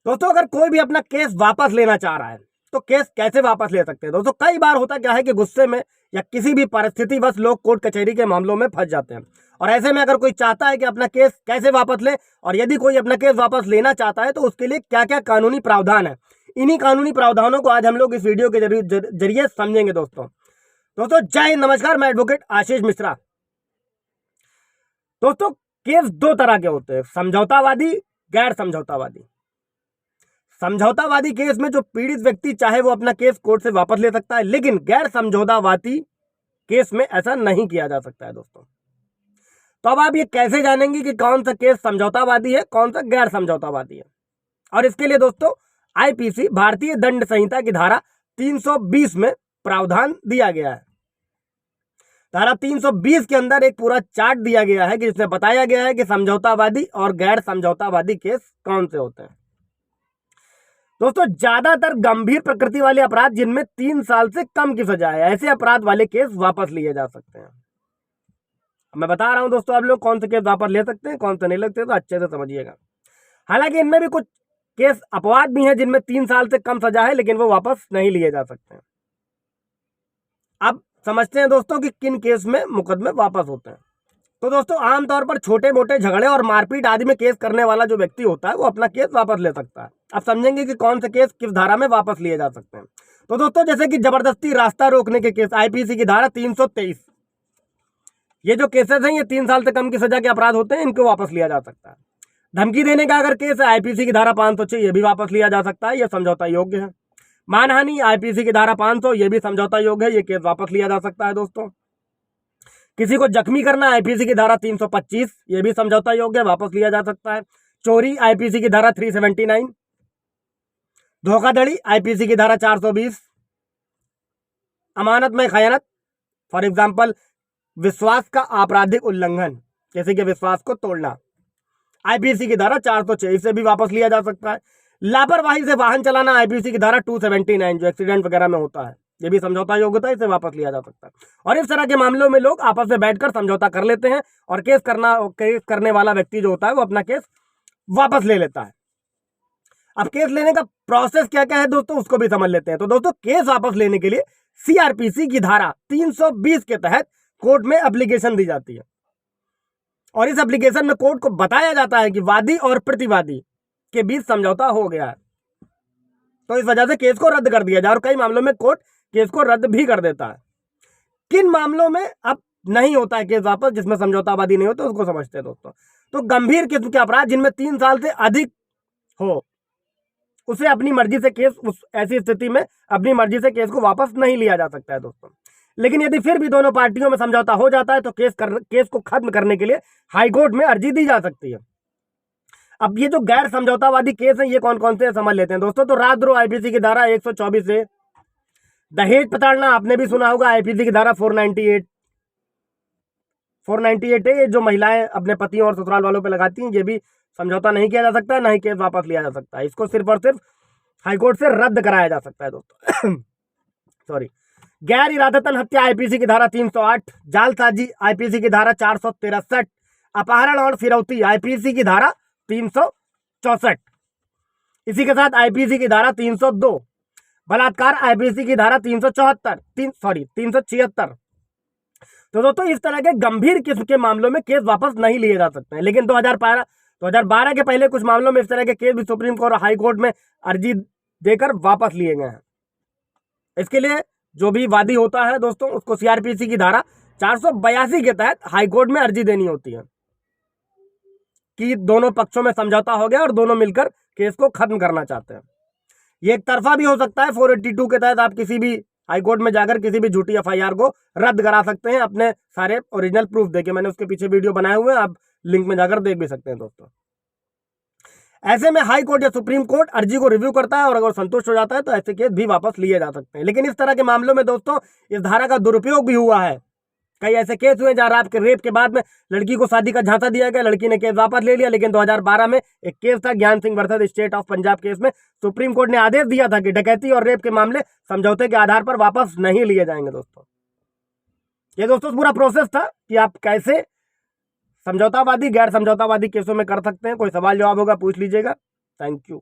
दोस्तों अगर कोई भी अपना केस वापस लेना चाह रहा है तो केस कैसे वापस ले सकते हैं। दोस्तों कई बार होता क्या है कि गुस्से में या किसी भी परिस्थिति बस लोग कोर्ट कचहरी के मामलों में फंस जाते हैं, और ऐसे में अगर कोई चाहता है कि अपना केस कैसे वापस ले, और यदि कोई अपना केस वापस लेना चाहता है तो उसके लिए क्या क्या कानूनी प्रावधान है, इन्हीं कानूनी प्रावधानों को आज हम लोग इस वीडियो के जरिए समझेंगे। दोस्तों जय हिंद, नमस्कार, मैं एडवोकेट आशीष मिश्रा। दोस्तों केस दो तरह के होते हैं, समझौतावादी, गैर समझौतावादी। समझौतावादी केस में जो पीड़ित व्यक्ति चाहे वो अपना केस कोर्ट से वापस ले सकता है, लेकिन गैर समझौतावादी केस में ऐसा नहीं किया जा सकता है। दोस्तों तो अब आप ये कैसे जानेंगे कि कौन सा केस समझौतावादी है, कौन सा गैर समझौतावादी है। और इसके लिए दोस्तों आईपीसी भारतीय दंड संहिता की धारा 320 में प्रावधान दिया गया है। धारा 320 के अंदर एक पूरा चार्ट दिया गया है कि जिसमें बताया गया है कि समझौतावादी और गैर समझौतावादी केस कौन से होते हैं। दोस्तों ज्यादातर गंभीर प्रकृति वाले अपराध जिनमें 3 साल से कम की सजा है, ऐसे अपराध वाले केस वापस लिए जा सकते हैं। मैं बता रहा हूं दोस्तों आप लोग कौन से केस वापस ले सकते हैं, कौन से नहीं लगते, तो अच्छे से समझिएगा। हालांकि इनमें भी कुछ केस अपवाद भी हैं जिनमें 3 साल से कम सजा है, लेकिन वो वापस नहीं लिए जा सकते हैं। अब समझते हैं दोस्तों कि किन केस में मुकदमे वापस होते हैं। तो दोस्तों आमतौर पर छोटे मोटे झगड़े और मारपीट आदि में केस करने वाला जो व्यक्ति होता है वो अपना केस वापस ले सकता है। अब समझेंगे कि कौन से केस किस धारा में वापस लिए जा सकते हैं। तो दोस्तों जैसे कि जबरदस्ती रास्ता रोकने के केस, आईपीसी की धारा 323, ये जो केसेस हैं ये 3 साल से कम की सजा के अपराध होते हैं, इनको वापस लिया जा सकता है। धमकी देने का अगर केस है, आईपीसी की धारा 506, ये भी वापस लिया जा सकता है, ये समझौता योग्य है। मानहानि, आईपीसी की धारा 500, ये भी समझौता योग्य है, ये केस वापस लिया जा सकता है। दोस्तों किसी को जख्मी करना, आईपीसी की धारा 325, ये भी समझौता योग्य है, वापस लिया जा सकता है। चोरी, आईपीसी की धारा 379, धोखाधड़ी, आईपीसी की धारा 420, अमानत में खयानत, फॉर एग्जाम्पल विश्वास का आपराधिक उल्लंघन, जैसे कि विश्वास को तोड़ना, आईपीसी की धारा 406, इसे भी वापस लिया जा सकता है। लापरवाही से वाहन चलाना, आईपीसी की धारा 279, जो एक्सीडेंट वगैरह में होता है, ये भी समझौता योग्य होता है, इसे वापस लिया जा सकता है। और इस तरह के मामलों में लोग आपस में बैठकर समझौता कर लेते हैं और केस करने वाला व्यक्ति जो होता है वो अपना केस वापस ले लेता है। अब केस लेने का प्रोसेस क्या क्या है दोस्तों, उसको भी समझ लेते हैं। तो दोस्तों केस वापस लेने के लिए सीआरपीसी की धारा 320 के तहत कोर्ट में एप्लीकेशन दी जाती है, और इस एप्लीकेशन में कोर्ट को बताया जाता है कि वादी और प्रतिवादी के बीच समझौता हो गया है, तो इस वजह से केस को रद्द कर दिया जाए। और कई मामलों में कोर्ट केस को रद्द भी कर देता है। किन मामलों में अब नहीं होता है केस वापस, जिसमें समझौतावादी नहीं होता, उसको समझते हैं दोस्तों। तो गंभीर किस्म के अपराध जिनमें 3 साल से अधिक हो, उसे अपनी मर्जी से केस, उस ऐसी स्थिति में अपनी मर्जी से केस को वापस नहीं लिया जा सकता है दोस्तों। लेकिन यदि फिर भी दोनों पार्टियों में समझौता हो जाता है तो केस को खत्म करने के लिए हाईकोर्ट में अर्जी दी जा सकती है। अब ये जो गैर समझौतावादी केस है ये कौन कौन से समझ लेते हैं दोस्तों। तो राजद्रोह, आईपीसी की धारा 124 से, दहेज प्रताड़ना आपने भी सुना होगा, आईपीसी की धारा 498 है, ये जो महिलाएं अपने पतियों और ससुराल वालों पे लगाती हैं, ये भी समझौता नहीं किया जा सकता है, ना ही केस वापस लिया जा सकता है। इसको सिर्फ और सिर्फ हाईकोर्ट से रद्द कराया जा सकता है दोस्तों। सॉरी। गैर इरादतन हत्या, आईपीसी की धारा 308, जालसाजी, आईपीसी की धारा 463, अपहरण और फिरौती, आईपीसी की धारा 364, इसी के साथ आईपीसी की धारा 302, बलात्कार, आईपीसी की धारा 376। तो दोस्तों इस तरह के गंभीर किस्म के मामलों में केस वापस नहीं लिए जा सकते हैं। लेकिन 2012 के पहले कुछ मामलों में इस तरह के केस भी सुप्रीम कोर्ट और हाई कोर्ट में अर्जी देकर वापस लिए गए हैं। इसके लिए जो भी वादी होता है दोस्तों, उसको सीआरपीसी की धारा 482 के तहत हाईकोर्ट में अर्जी देनी होती है कि दोनों पक्षों में समझौता हो गया और दोनों मिलकर केस को खत्म करना चाहते हैं। ये एक तरफा भी हो सकता है। 482 के तहत आप किसी भी हाईकोर्ट में जाकर किसी भी झूठी एफआईआर को रद्द करा सकते हैं अपने सारे ओरिजिनल प्रूफ देके। मैंने उसके पीछे वीडियो बनाए हुए हैं, आप लिंक में जाकर देख भी सकते हैं दोस्तों। ऐसे में हाई कोर्ट या सुप्रीम कोर्ट अर्जी को रिव्यू करता है और अगर संतुष्ट हो जाता है तो ऐसे केस भी वापस लिए जा सकते हैं। लेकिन इस तरह के मामलों में दोस्तों इस धारा का दुरुपयोग भी हुआ है। कई ऐसे केस हुए जहां रेप के बाद में लड़की को शादी का झांसा दिया गया, लड़की ने केस वापस ले लिया। लेकिन 2012 में एक केस था ज्ञान Singh versus state of Punjab case में सुप्रीम कोर्ट ने आदेश दिया था कि डकैती और रेप के मामले समझौते के आधार पर वापस नहीं लिए जाएंगे। दोस्तों ये दोस्तों पूरा प्रोसेस था कि आप कैसे समझौतावादी गैर समझौतावादी केसों में कर सकते हैं। कोई सवाल जवाब होगा पूछ लीजिएगा। Thank you.